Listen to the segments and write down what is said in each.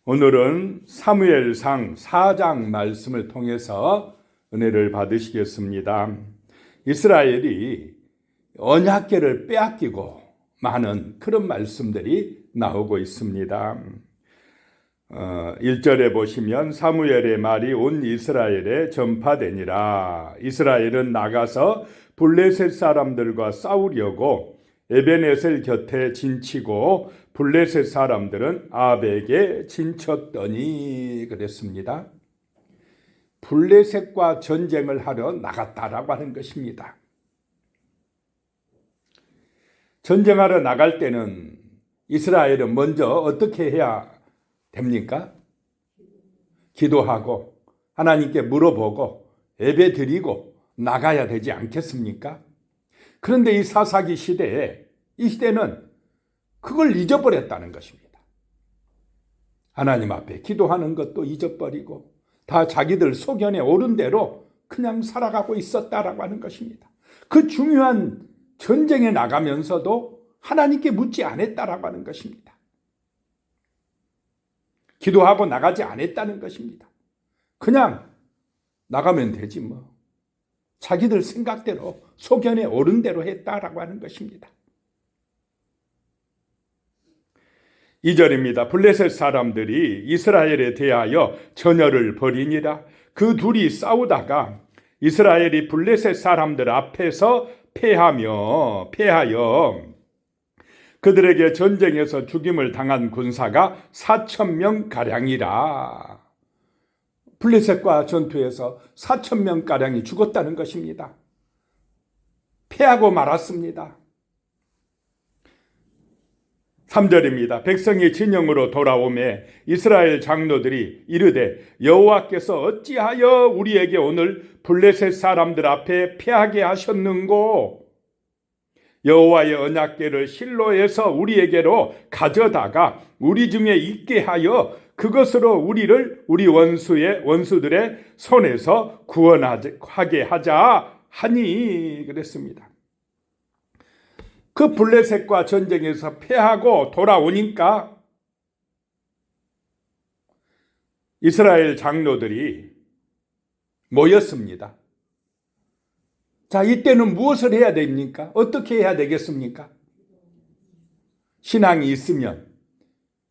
오늘은 사무엘상 4장 말씀을 통해서 은혜를 받으시겠습니다. 이스라엘이 언약궤를 빼앗기고 많은 그런 말씀들이 나오고 있습니다. 1절에 보시면 사무엘의 말이 온 이스라엘에 전파되니라. 이스라엘은 나가서 블레셋 사람들과 싸우려고 에베네셀 곁에 진치고 블레셋 사람들은 아벡에 진쳤더니 그랬습니다. 블레셋과 전쟁을 하러 나갔다라고 하는 것입니다. 전쟁하러 나갈 때는 이스라엘은 먼저 어떻게 해야 됩니까? 기도하고 하나님께 물어보고 예배 드리고 나가야 되지 않겠습니까? 그런데 이 사사기 시대에 이 시대는 그걸 잊어버렸다는 것입니다. 하나님 앞에 기도하는 것도 잊어버리고 다 자기들 소견에 오른 대로 그냥 살아가고 있었다라고 하는 것입니다. 그 중요한 전쟁에 나가면서도 하나님께 묻지 않았다라고 하는 것입니다. 기도하고 나가지 않았다는 것입니다. 그냥 나가면 되지 뭐. 자기들 생각대로 소견에 오른 대로 했다라고 하는 것입니다. 2절입니다. 블레셋 사람들이 이스라엘에 대하여 전열을 벌이니라. 그 둘이 싸우다가 이스라엘이 블레셋 사람들 앞에서 패하여 그들에게 전쟁에서 죽임을 당한 군사가 4,000명 가량이라. 블레셋과 전투에서 4,000명 가량이 죽었다는 것입니다. 패하고 말았습니다. 3절입니다. 백성이 진영으로 돌아오매 이스라엘 장로들이 이르되 여호와께서 어찌하여 우리에게 오늘 블레셋 사람들 앞에 패하게 하셨는고? 여호와의 언약궤를 실로에서 우리에게로 가져다가 우리 중에 있게 하여 그것으로 우리를 우리 원수들의 손에서 구원하게 하자 하니 그랬습니다. 그 블레셋과 전쟁에서 패하고 돌아오니까 이스라엘 장로들이 모였습니다. 자, 이때는 무엇을 해야 됩니까? 어떻게 해야 되겠습니까? 신앙이 있으면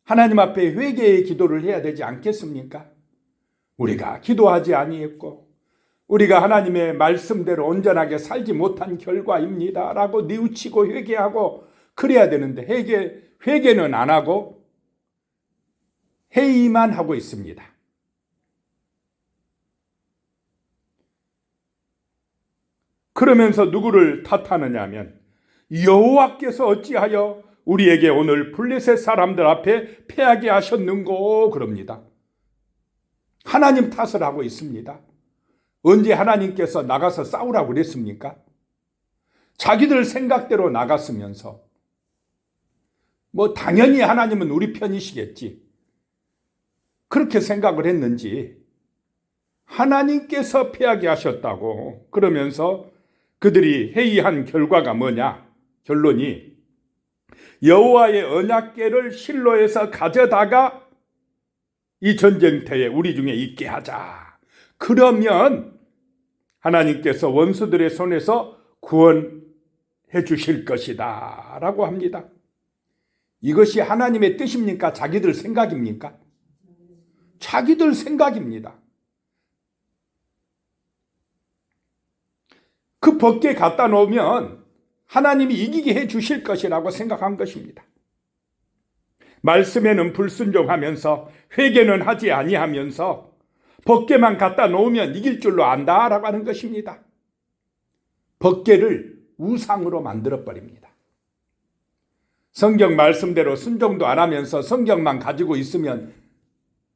하나님 앞에 회개의 기도를 해야 되지 않겠습니까? 우리가 기도하지 아니했고 우리가 하나님의 말씀대로 온전하게 살지 못한 결과입니다 라고 뉘우치고 회개하고 그래야 되는데 회개는 안 하고 회의만 하고 있습니다. 그러면서 누구를 탓하느냐 하면 여호와께서 어찌하여 우리에게 오늘 블레셋 사람들 앞에 패하게 하셨는고 그럽니다. 하나님 탓을 하고 있습니다. 언제 하나님께서 나가서 싸우라고 그랬습니까? 자기들 생각대로 나갔으면서 뭐 당연히 하나님은 우리 편이시겠지 그렇게 생각을 했는지 하나님께서 패하게 하셨다고 그러면서 그들이 회의한 결과가 뭐냐? 결론이 여호와의 언약궤를 실로에서 가져다가 이 전쟁터에 우리 중에 있게 하자. 그러면 하나님께서 원수들의 손에서 구원해 주실 것이다 라고 합니다. 이것이 하나님의 뜻입니까? 자기들 생각입니까? 자기들 생각입니다. 그 벗게 갖다 놓으면 하나님이 이기게 해 주실 것이라고 생각한 것입니다. 말씀에는 불순종하면서 회개는 하지 아니하면서 벗개만 갖다 놓으면 이길 줄로 안다라고 하는 것입니다. 벗개를 우상으로 만들어버립니다. 성경 말씀대로 순종도 안 하면서 성경만 가지고 있으면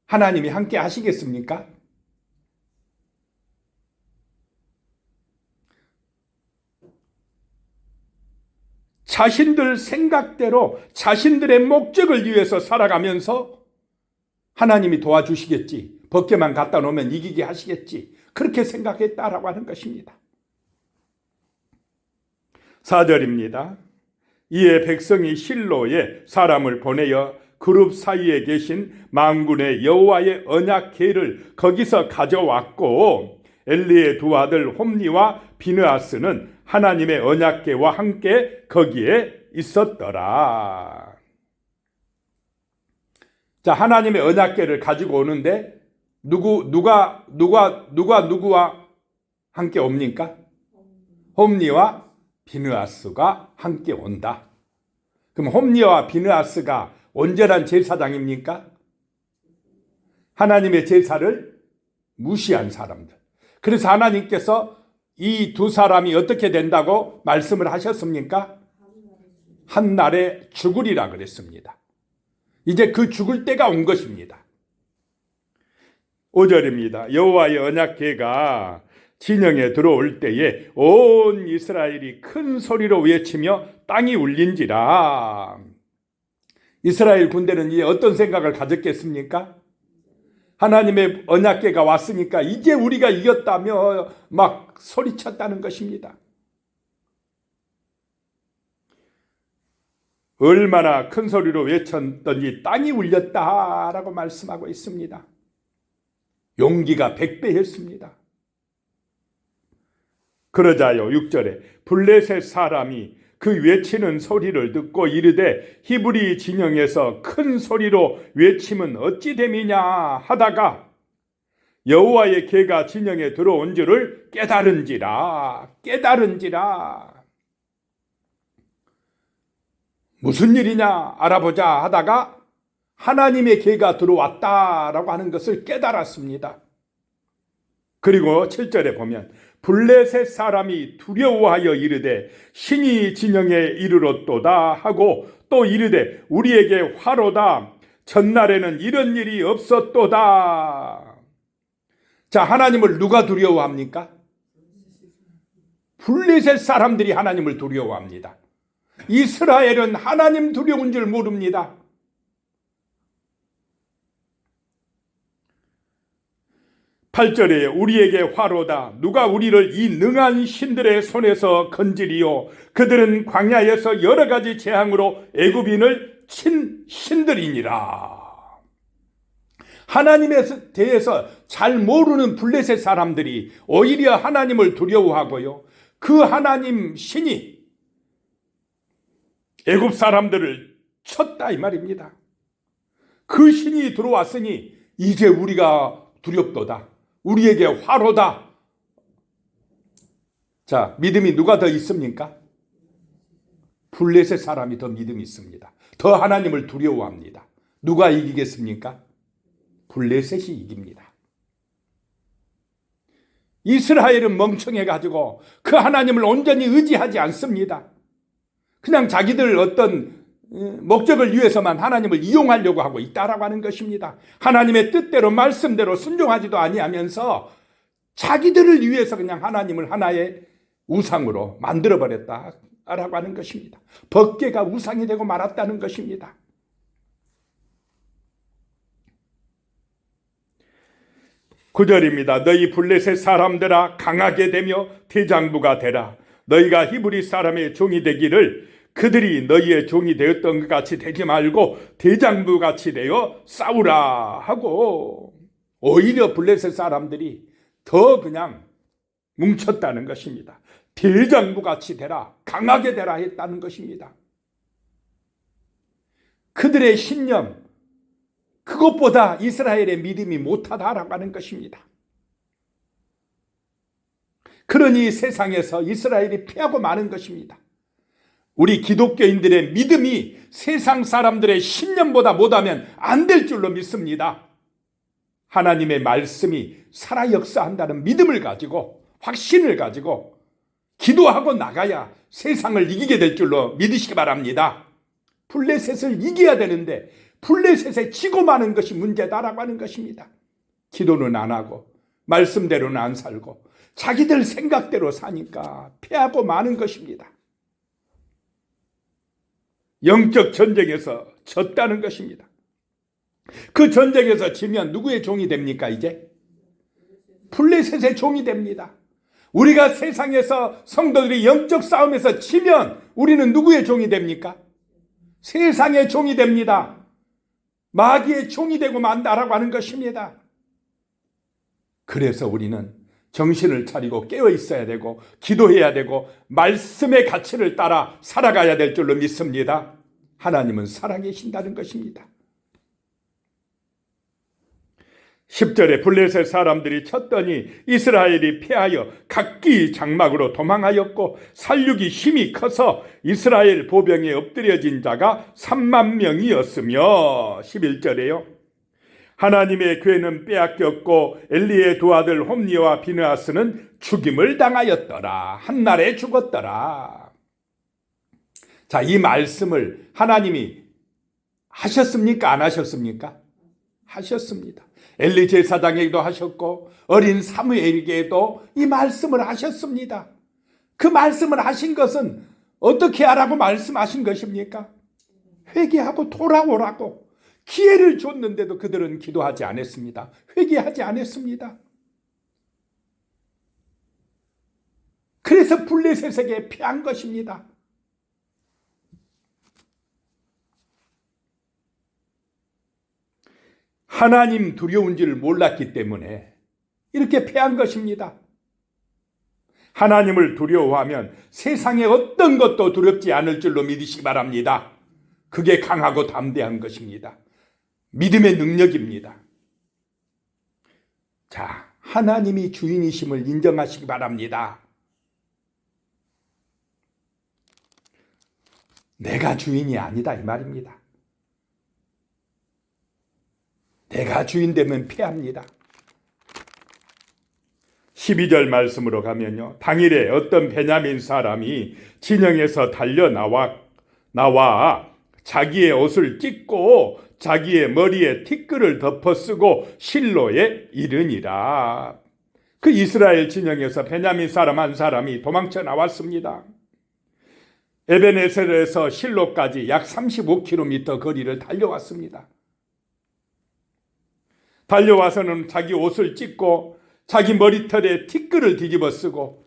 하나님이 함께 하시겠습니까? 자신들 생각대로 자신들의 목적을 위해서 살아가면서 하나님이 도와주시겠지. 벗개만 갖다 놓으면 이기게 하시겠지. 그렇게 생각했다라고 하는 것입니다. 4절입니다. 이에 백성이 실로에 사람을 보내어 그룹 사이에 계신 만군의 여호와의 언약궤를 거기서 가져왔고, 엘리의 두 아들 홈니와 비느하스는 하나님의 언약궤와 함께 거기에 있었더라. 자, 하나님의 언약궤를 가지고 오는데 누가 누구와 함께 옵니까? 홈니와 비느하스가 함께 온다. 그럼 홈니와 비느하스가 온전한 제사장입니까? 하나님의 제사를 무시한 사람들. 그래서 하나님께서 이 두 사람이 어떻게 된다고 말씀을 하셨습니까? 한 날에 죽으리라 그랬습니다. 이제 그 죽을 때가 온 것입니다. 5절입니다. 여호와의 언약궤가 진영에 들어올 때에 온 이스라엘이 큰 소리로 외치며 땅이 울린지라. 이스라엘 군대는 이제 어떤 생각을 가졌겠습니까? 하나님의 언약궤가 왔으니까 이제 우리가 이겼다며 막 소리쳤다는 것입니다. 얼마나 큰 소리로 외쳤던지 땅이 울렸다라고 말씀하고 있습니다. 용기가 100배였습니다. 그러자요, 6절에 블레셋 사람이 그 외치는 소리를 듣고 이르되 히브리 진영에서 큰 소리로 외치면 어찌 됨이냐 하다가 여호와의 궤가 진영에 들어온 줄을 깨달은지라. 무슨 일이냐 알아보자 하다가 하나님의 궤가 들어왔다라고 하는 것을 깨달았습니다. 그리고 7절에 보면 블레셋 사람이 두려워하여 이르되 신이 진영에 이르렀도다 하고 또 이르되 우리에게 화로다. 전날에는 이런 일이 없었도다. 자, 하나님을 누가 두려워합니까? 블레셋 사람들이 하나님을 두려워합니다. 이스라엘은 하나님 두려운 줄 모릅니다. (8절에) 우리에게 화로다. 누가 우리를 이 능한 신들의 손에서 건지리요. 그들은 광야에서 여러 가지 재앙으로 애굽인을 친 신들이니라. 하나님에 대해서 잘 모르는 블레셋 사람들이 오히려 하나님을 두려워하고요, 그 하나님 신이 애굽 사람들을 쳤다 이 말입니다. 그 신이 들어왔으니 이제 우리가 두렵도다. 우리에게 화로다. 자, 믿음이 누가 더 있습니까? 블레셋 사람이 더 믿음이 있습니다. 더 하나님을 두려워합니다. 누가 이기겠습니까? 블레셋이 이깁니다. 이스라엘은 멍청해가지고 그 하나님을 온전히 의지하지 않습니다. 그냥 자기들 어떤 목적을 위해서만 하나님을 이용하려고 하고 있다라고 하는 것입니다. 하나님의 뜻대로 말씀대로 순종하지도 아니하면서 자기들을 위해서 그냥 하나님을 하나의 우상으로 만들어버렸다라고 하는 것입니다. 법궤가 우상이 되고 말았다는 것입니다. (9절입니다) 너희 블레셋 사람들아 강하게 되며 대장부가 되라. 너희가 히브리 사람의 종이 되기를 그들이 너희의 종이 되었던 것 같이 되지 말고 대장부같이 되어 싸우라 하고, 오히려 블레셋 사람들이 더 그냥 뭉쳤다는 것입니다. 대장부같이 되라, 강하게 되라 했다는 것입니다. 그들의 신념, 그것보다 이스라엘의 믿음이 못하다라고 하는 것입니다. 그러니 세상에서 이스라엘이 패하고 마는 것입니다. 우리 기독교인들의 믿음이 세상 사람들의 신념보다 못하면 안 될 줄로 믿습니다. 하나님의 말씀이 살아 역사한다는 믿음을 가지고, 확신을 가지고 기도하고 나가야 세상을 이기게 될 줄로 믿으시기 바랍니다. 블레셋을 이겨야 되는데 블레셋에 지고 마는 것이 문제다라고 하는 것입니다. 기도는 안 하고 말씀대로는 안 살고 자기들 생각대로 사니까 패하고 마는 것입니다. 영적 전쟁에서 졌다는 것입니다. 그 전쟁에서 지면 누구의 종이 됩니까? 이제 블레셋의 종이 됩니다. 우리가 세상에서 성도들이 영적 싸움에서 지면 우리는 누구의 종이 됩니까? 세상의 종이 됩니다. 마귀의 종이 되고 만다라고 하는 것입니다. 그래서 우리는 정신을 차리고 깨어 있어야 되고 기도해야 되고 말씀의 가치를 따라 살아가야 될 줄로 믿습니다. 하나님은 살아계신다는 것입니다. 10절에 블레셋 사람들이 쳤더니 이스라엘이 패하여 각기 장막으로 도망하였고 살육이 힘이 커서 이스라엘 보병에 엎드려진 자가 3만 명이었으며 11절에요. 하나님의 괴는 빼앗겼고 엘리의 두 아들 홈니와 비느하스는 죽임을 당하였더라. 한날에 죽었더라. 자, 이 말씀을 하나님이 하셨습니까? 안 하셨습니까? 하셨습니다. 엘리 제사장에게도 하셨고 어린 사무엘에게도 이 말씀을 하셨습니다. 그 말씀을 하신 것은 어떻게 하라고 말씀하신 것입니까? 회개하고 돌아오라고 기회를 줬는데도 그들은 기도하지 않았습니다. 회개하지 않았습니다. 그래서 블레셋에게 패한 것입니다. 하나님 두려운 줄 몰랐기 때문에 이렇게 패한 것입니다. 하나님을 두려워하면 세상의 어떤 것도 두렵지 않을 줄로 믿으시기 바랍니다. 그게 강하고 담대한 것입니다. 믿음의 능력입니다. 자, 하나님이 주인이심을 인정하시기 바랍니다. 내가 주인이 아니다 이 말입니다. 내가 주인 되면 패합니다. 12절 말씀으로 가면요. 당일에 어떤 베냐민 사람이 진영에서 달려나와 자기의 옷을 찢고 자기의 머리에 티끌을 덮어쓰고 실로에 이르니라. 그 이스라엘 진영에서 베냐민 사람 한 사람이 도망쳐 나왔습니다. 에베네셀에서 실로까지 약 35km 거리를 달려왔습니다. 달려와서는 자기 옷을 찢고 자기 머리털에 티끌을 뒤집어 쓰고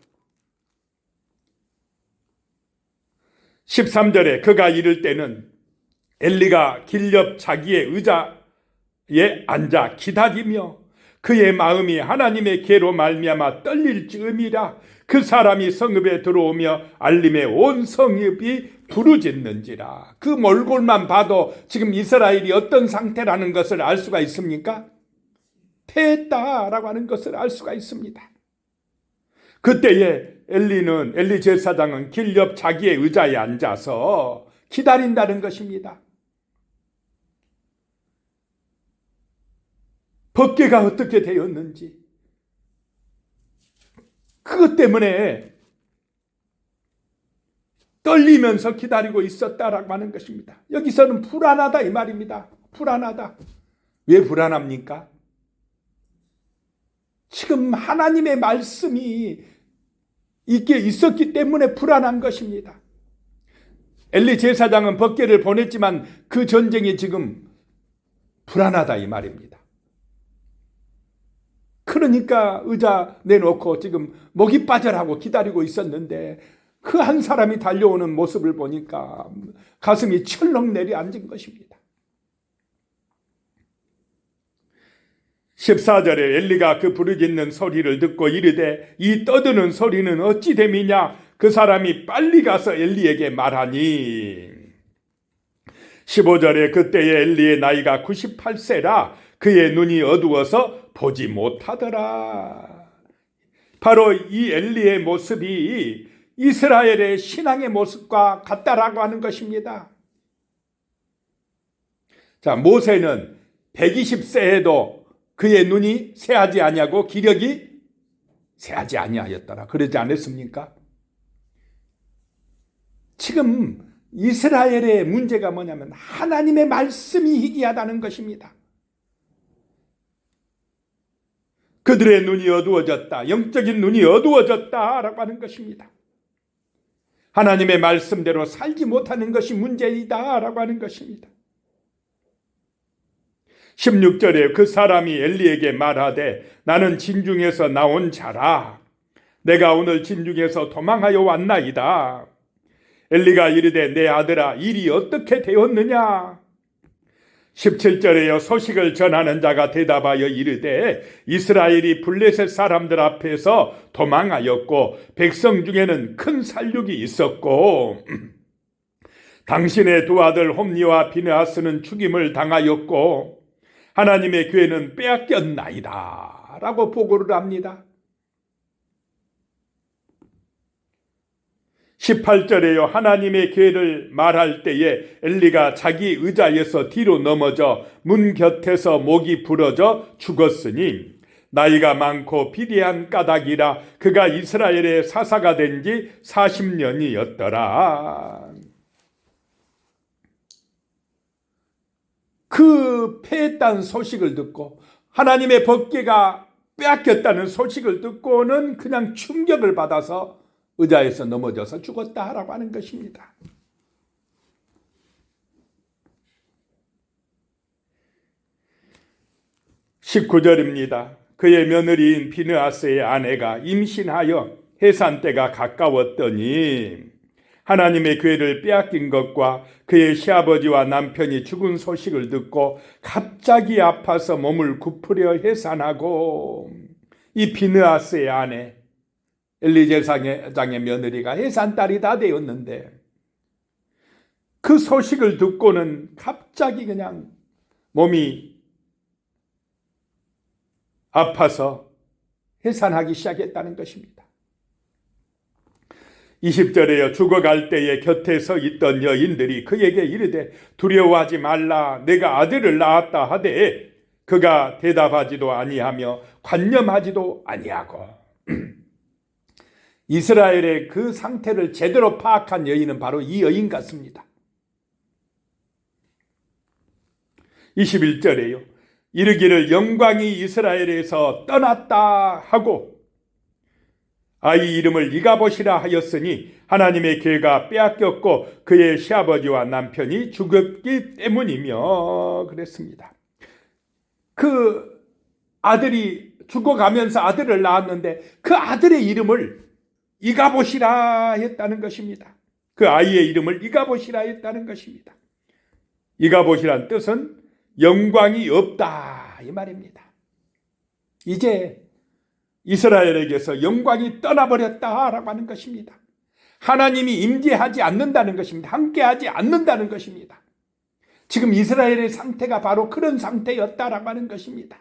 13절에 그가 이를 때는 엘리가 길 옆 자기의 의자에 앉아 기다리며 그의 마음이 하나님의 계로 말미암아 떨릴 즈음이라. 그 사람이 성읍에 들어오며 알림에 온 성읍이 부르짖는지라. 그 몰골만 봐도 지금 이스라엘이 어떤 상태라는 것을 알 수가 있습니까? 패했다라고 하는 것을 알 수가 있습니다. 그때에 엘리 제사장은 길 옆 자기의 의자에 앉아서 기다린다는 것입니다. 법궤가 어떻게 되었는지 그것 때문에 떨리면서 기다리고 있었다라고 하는 것입니다. 여기서는 불안하다 이 말입니다. 불안하다. 왜 불안합니까? 지금 하나님의 말씀이 있게 있었기 때문에 불안한 것입니다. 엘리 제사장은 법궤를 보냈지만 그 전쟁이 지금 불안하다 이 말입니다. 그러니까 의자 내놓고 지금 목이 빠져라고 기다리고 있었는데 그 한 사람이 달려오는 모습을 보니까 가슴이 철렁 내려앉은 것입니다. 14절에 엘리가 그 부르짖는 소리를 듣고 이르되 이 떠드는 소리는 어찌 됨이냐. 그 사람이 빨리 가서 엘리에게 말하니 15절에 그때의 엘리의 나이가 98세라 그의 눈이 어두워서 보지 못하더라. 바로 이 엘리의 모습이 이스라엘의 신앙의 모습과 같다라고 하는 것입니다. 자, 모세는 120세에도 그의 눈이 새하지 아니하고 기력이 새하지 아니하였더라. 그러지 않았습니까? 지금 이스라엘의 문제가 뭐냐면 하나님의 말씀이 희귀하다는 것입니다. 그들의 눈이 어두워졌다. 영적인 눈이 어두워졌다라고 하는 것입니다. 하나님의 말씀대로 살지 못하는 것이 문제이다라고 하는 것입니다. 16절에 그 사람이 엘리에게 말하되 나는 진중에서 나온 자라. 내가 오늘 진중에서 도망하여 왔나이다. 엘리가 이르되 내 아들아 일이 어떻게 되었느냐. 17절에요. 소식을 전하는 자가 대답하여 이르되 이스라엘이 블레셋 사람들 앞에서 도망하였고 백성 중에는 큰 살육이 있었고 당신의 두 아들 홈니와 비느하스는 죽임을 당하였고 하나님의 교회는 빼앗겼나이다 라고 보고를 합니다. 18절에요. 하나님의 교회를 말할 때에 엘리가 자기 의자에서 뒤로 넘어져 문 곁에서 목이 부러져 죽었으니 나이가 많고 비대한 까닭이라 그가 이스라엘의 사사가 된 지 40년이었더라. 그 패했다는 소식을 듣고 하나님의 법궤가 빼앗겼다는 소식을 듣고는 그냥 충격을 받아서 의자에서 넘어져서 죽었다라고 하는 것입니다. 19절입니다. 그의 며느리인 비느하스의 아내가 임신하여 해산 때가 가까웠더니 하나님의 교회를 빼앗긴 것과 그의 시아버지와 남편이 죽은 소식을 듣고 갑자기 아파서 몸을 굽으려 해산하고 이 비느하스의 아내 엘리제사장의 며느리가 해산딸이 다 되었는데 그 소식을 듣고는 갑자기 그냥 몸이 아파서 해산하기 시작했다는 것입니다. 20절에요. 죽어갈 때에 곁에 서 있던 여인들이 그에게 이르되 두려워하지 말라 내가 아들을 낳았다 하되 그가 대답하지도 아니하며 관념하지도 아니하고 이스라엘의 그 상태를 제대로 파악한 여인은 바로 이 여인 같습니다. 21절에요. 이르기를 영광이 이스라엘에서 떠났다 하고 아이 이름을 이가봇이라 하였으니 하나님의 교회가 빼앗겼고 그의 시아버지와 남편이 죽었기 때문이며 그랬습니다. 그 아들이 죽어가면서 아들을 낳았는데 그 아들의 이름을 이가봇이라 했다는 것입니다. 그 아이의 이름을 이가봇이라 했다는 것입니다. 이가봇이란 뜻은 영광이 없다 이 말입니다. 이제 이스라엘에게서 영광이 떠나버렸다라고 하는 것입니다. 하나님이 임재하지 않는다는 것입니다. 함께하지 않는다는 것입니다. 지금 이스라엘의 상태가 바로 그런 상태였다라고 하는 것입니다.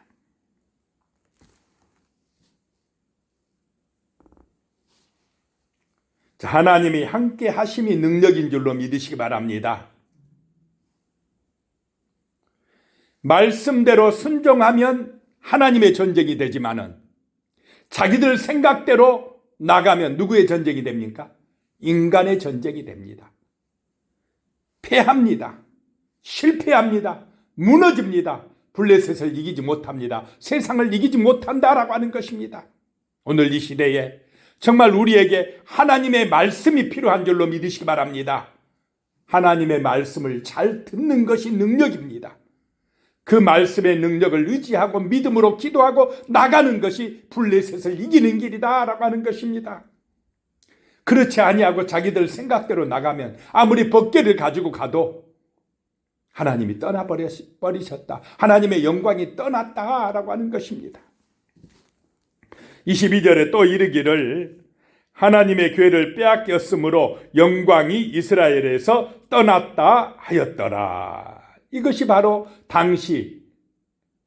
하나님이 함께 하심이 능력인 줄로 믿으시기 바랍니다. 말씀대로 순종하면 하나님의 전쟁이 되지만은 자기들 생각대로 나가면 누구의 전쟁이 됩니까? 인간의 전쟁이 됩니다. 패합니다. 실패합니다. 무너집니다. 블레셋을 이기지 못합니다. 세상을 이기지 못한다라고 하는 것입니다. 오늘 이 시대에 정말 우리에게 하나님의 말씀이 필요한 줄로 믿으시기 바랍니다. 하나님의 말씀을 잘 듣는 것이 능력입니다. 그 말씀의 능력을 의지하고 믿음으로 기도하고 나가는 것이 블레셋을 이기는 길이다라고 하는 것입니다. 그렇지 아니하고 자기들 생각대로 나가면 아무리 법궤를 가지고 가도 하나님이 떠나버리셨다. 하나님의 영광이 떠났다라고 하는 것입니다. 22절에 또 이르기를 하나님의 교회를 빼앗겼으므로 영광이 이스라엘에서 떠났다 하였더라. 이것이 바로 당시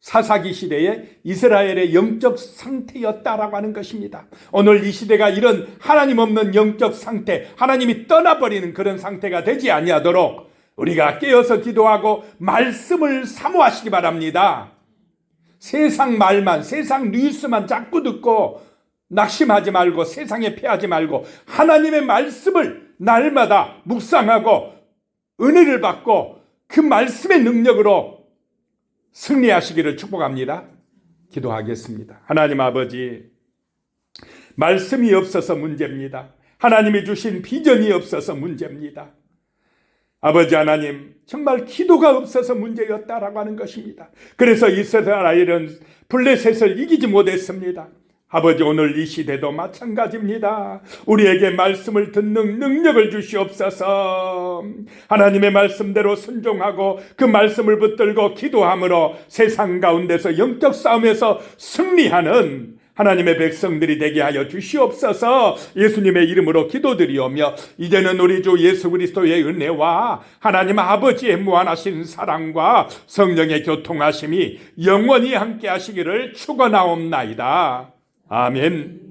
사사기 시대의 이스라엘의 영적 상태였다라고 하는 것입니다. 오늘 이 시대가 이런 하나님 없는 영적 상태, 하나님이 떠나버리는 그런 상태가 되지 아니하도록 우리가 깨어서 기도하고 말씀을 사모하시기 바랍니다. 세상 말만, 세상 뉴스만 자꾸 듣고 낙심하지 말고 세상에 패하지 말고 하나님의 말씀을 날마다 묵상하고 은혜를 받고 그 말씀의 능력으로 승리하시기를 축복합니다. 기도하겠습니다. 하나님 아버지, 말씀이 없어서 문제입니다. 하나님이 주신 비전이 없어서 문제입니다. 아버지 하나님, 정말 기도가 없어서 문제였다라고 하는 것입니다. 그래서 이스라엘은 블레셋을 이기지 못했습니다. 아버지, 오늘 이 시대도 마찬가지입니다. 우리에게 말씀을 듣는 능력을 주시옵소서. 하나님의 말씀대로 순종하고 그 말씀을 붙들고 기도함으로 세상 가운데서 영적 싸움에서 승리하는 하나님의 백성들이 되게 하여 주시옵소서. 예수님의 이름으로 기도드리오며 이제는 우리 주 예수 그리스도의 은혜와 하나님 아버지의 무한하신 사랑과 성령의 교통하심이 영원히 함께 하시기를 축원하옵나이다. 아멘.